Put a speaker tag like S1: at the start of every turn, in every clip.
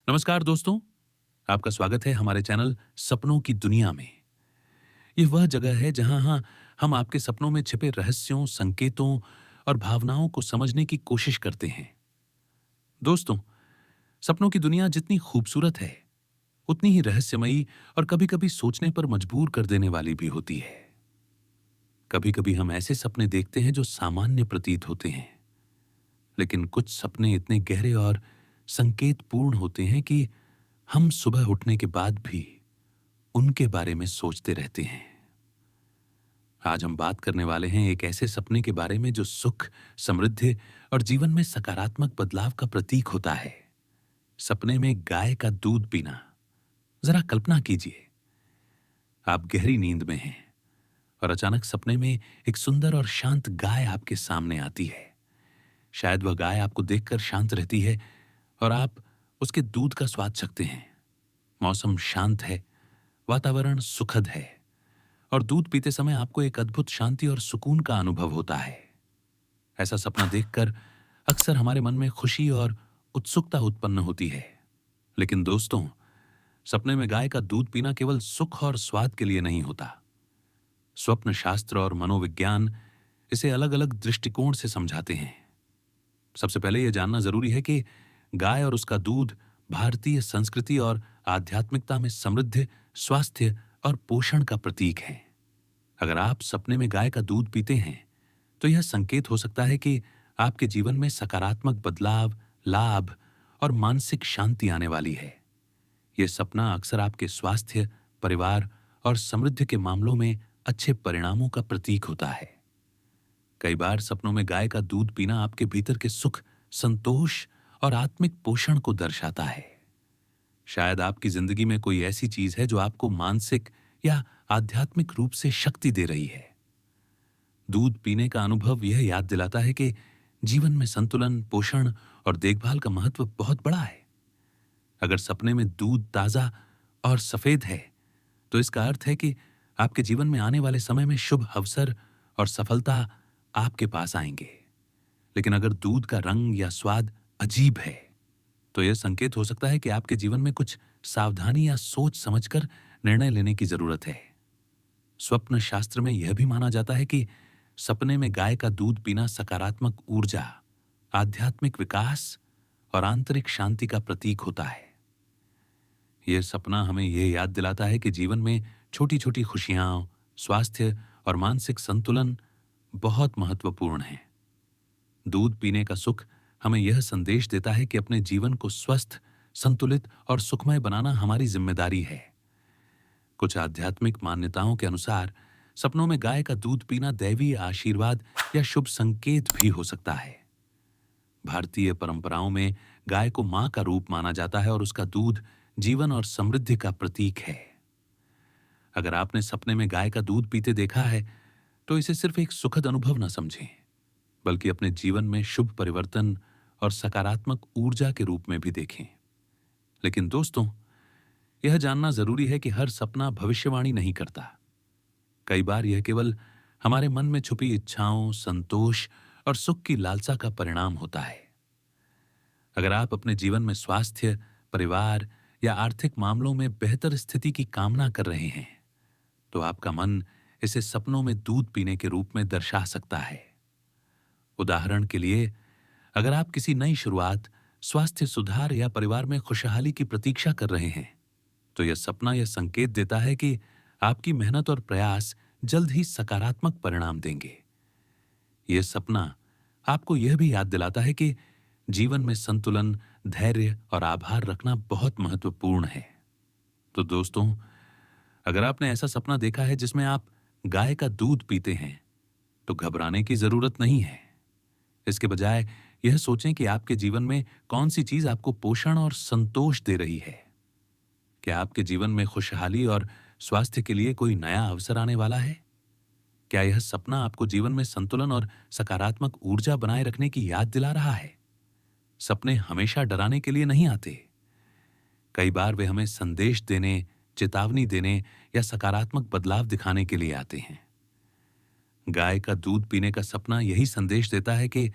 S1: नमस्कार दोस्तों, आपका स्वागत है हमारे चैनल सपनों की दुनिया में। ये वह जगह है जहां हम आपके सपनों में छिपे रहस्यों, संकेतों और भावनाओं को समझने की कोशिश करते हैं। दोस्तों, सपनों की दुनिया जितनी खूबसूरत है, उतनी ही रहस्यमयी और कभी-कभी सोचने पर मजबूर कर देने वाली भी होती है। कभी-कभी हम ऐसे सपने देखते हैं जो सामान्य प्रतीत होते हैं, लेकिन कुछ सपने इतने गहरे और संकेतपूर्ण होते हैं कि हम सुबह उठने के बाद भी उनके बारे में सोचते रहते हैं। आज हम बात करने वाले हैं एक ऐसे सपने के बारे में जो सुख, समृद्धि और जीवन में सकारात्मक बदलाव का प्रतीक होता है। सपने में गाय का दूध पीना। जरा कल्पना कीजिए, आप गहरी नींद में हैं और अचानक सपने में एक सुंदर और शांत गाय आपके सामने आती है। शायद वह गाय आपको देखकर शांत रहती है और आप उसके दूध का स्वाद चखते हैं। मौसम शांत है, वातावरण सुखद है और दूध पीते समय आपको एक अद्भुत शांति और सुकून का अनुभव होता है। ऐसा सपना देखकर अक्सर हमारे मन में खुशी और उत्सुकता उत्पन्न होती है। लेकिन दोस्तों, सपने में गाय का दूध पीना केवल सुख और स्वाद के लिए नहीं होता। स्वप्न शास्त्र और मनोविज्ञान इसे अलग अलग दृष्टिकोण से समझाते हैं। सबसे पहले यह जानना जरूरी है कि गाय और उसका दूध भारतीय संस्कृति और आध्यात्मिकता में समृद्धि, स्वास्थ्य और पोषण का प्रतीक है। अगर आप सपने में गाय का दूध पीते हैं, तो यह संकेत हो सकता है कि आपके जीवन में सकारात्मक बदलाव, लाभ और मानसिक शांति आने वाली है। यह सपना अक्सर आपके स्वास्थ्य, परिवार और समृद्धि के मामलों में अच्छे परिणामों का प्रतीक होता है। कई बार सपनों में गाय का दूध पीना आपके भीतर के सुख, संतोष और आत्मिक पोषण को दर्शाता है। शायद आपकी जिंदगी में कोई ऐसी चीज है जो आपको मानसिक या आध्यात्मिक रूप से शक्ति दे रही है। दूध पीने का अनुभव यह याद दिलाता है कि जीवन में संतुलन, पोषण और देखभाल का महत्व बहुत बड़ा है। अगर सपने में दूध ताजा और सफेद है, तो इसका अर्थ है कि आपके जीवन में आने वाले समय में शुभ अवसर और सफलता आपके पास आएंगे। लेकिन अगर दूध का रंग या स्वाद अजीब है, तो यह संकेत हो सकता है कि आपके जीवन में कुछ सावधानी या सोच समझकर निर्णय लेने की जरूरत है। स्वप्न शास्त्र में यह भी माना जाता है कि सपने में गाय का दूध पीना सकारात्मक ऊर्जा, आध्यात्मिक विकास और आंतरिक शांति का प्रतीक होता है। यह सपना हमें यह याद दिलाता है कि जीवन में छोटी छोटी खुशियां, स्वास्थ्य और मानसिक संतुलन बहुत महत्वपूर्ण हैं। दूध पीने का सुख हमें यह संदेश देता है कि अपने जीवन को स्वस्थ, संतुलित और सुखमय बनाना हमारी जिम्मेदारी है। कुछ आध्यात्मिक मान्यताओं के अनुसार सपनों में गाय का दूध पीना दैवीय आशीर्वाद या शुभ संकेत भी हो सकता है। भारतीय परंपराओं में गाय को मां का रूप माना जाता है और उसका दूध जीवन और समृद्धि का प्रतीक है। अगर आपने सपने में गाय का दूध पीते देखा है, तो इसे सिर्फ एक सुखद अनुभव न समझें, बल्कि अपने जीवन में शुभ परिवर्तन और सकारात्मक ऊर्जा के रूप में भी देखें। लेकिन दोस्तों, यह जानना जरूरी है कि हर सपना भविष्यवाणी नहीं करता। कई बार यह केवल हमारे मन में छुपी इच्छाओं, संतोष और सुख की लालसा का परिणाम होता है। अगर आप अपने जीवन में स्वास्थ्य, परिवार या आर्थिक मामलों में बेहतर स्थिति की कामना कर रहे हैं, तो आपका मन इसे सपनों में दूध पीने के रूप में दर्शा सकता है। उदाहरण के लिए, अगर आप किसी नई शुरुआत, स्वास्थ्य सुधार या परिवार में खुशहाली की प्रतीक्षा कर रहे हैं, तो यह सपना यह संकेत देता है कि आपकी मेहनत और प्रयास जल्द ही सकारात्मक परिणाम देंगे। यह सपना आपको यह भी याद दिलाता है कि जीवन में संतुलन, धैर्य और आभार रखना बहुत महत्वपूर्ण है। तो दोस्तों, अगर आपने ऐसा सपना देखा है जिसमें आप गाय का दूध पीते हैं, तो घबराने की जरूरत नहीं है। इसके बजाय यह सोचें कि आपके जीवन में कौन सी चीज आपको पोषण और संतोष दे रही है। क्या आपके जीवन में खुशहाली और स्वास्थ्य के लिए कोई नया अवसर आने वाला है? क्या यह सपना आपको जीवन में संतुलन और सकारात्मक ऊर्जा बनाए रखने की याद दिला रहा है? सपने हमेशा डराने के लिए नहीं आते। कई बार वे हमें संदेश देने, चेतावनी देने या सकारात्मक बदलाव दिखाने के लिए आते हैं। गाय का दूध पीने का सपना यही संदेश देता है कि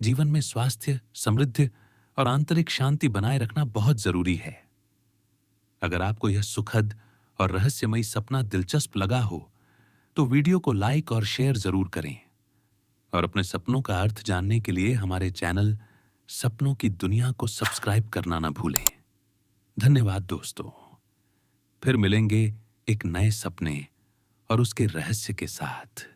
S1: जीवन में स्वास्थ्य, समृद्धि और आंतरिक शांति बनाए रखना बहुत जरूरी है। अगर आपको यह सुखद और रहस्यमयी सपना दिलचस्प लगा हो तो वीडियो को लाइक और शेयर जरूर करें और अपने सपनों का अर्थ जानने के लिए हमारे चैनल सपनों की दुनिया को सब्सक्राइब करना ना भूलें। धन्यवाद दोस्तों। फिर मिलेंगे एक नए सपने और उसके रहस्य के साथ।